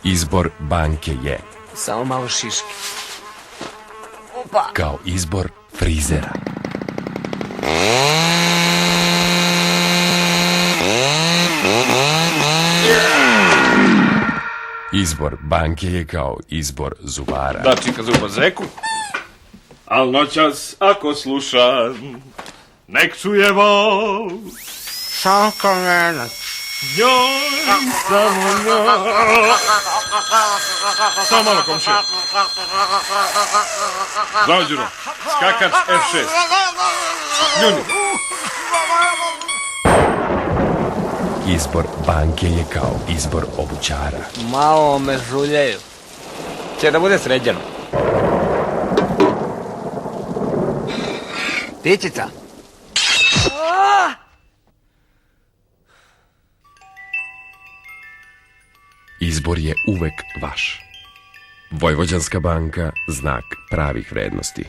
Izbor banke je Samo malo šiške. Opa! kao izbor frizera. Izbor banke je kao izbor zubara. Da čika zuba zeku. Al noćas ako slušam, nek čujemo Šanka Nenac. njoj, samo njoj. Samo malo komšije. Zdravo, Đuro. Skakač F6. Ljuni. Izbor banke je kao izbor obućara. Malo me žuljaju. Će da bude sređeno. Tičica. Izbor je uvek vaš. Vojvođanska banka, znak pravih vrednosti.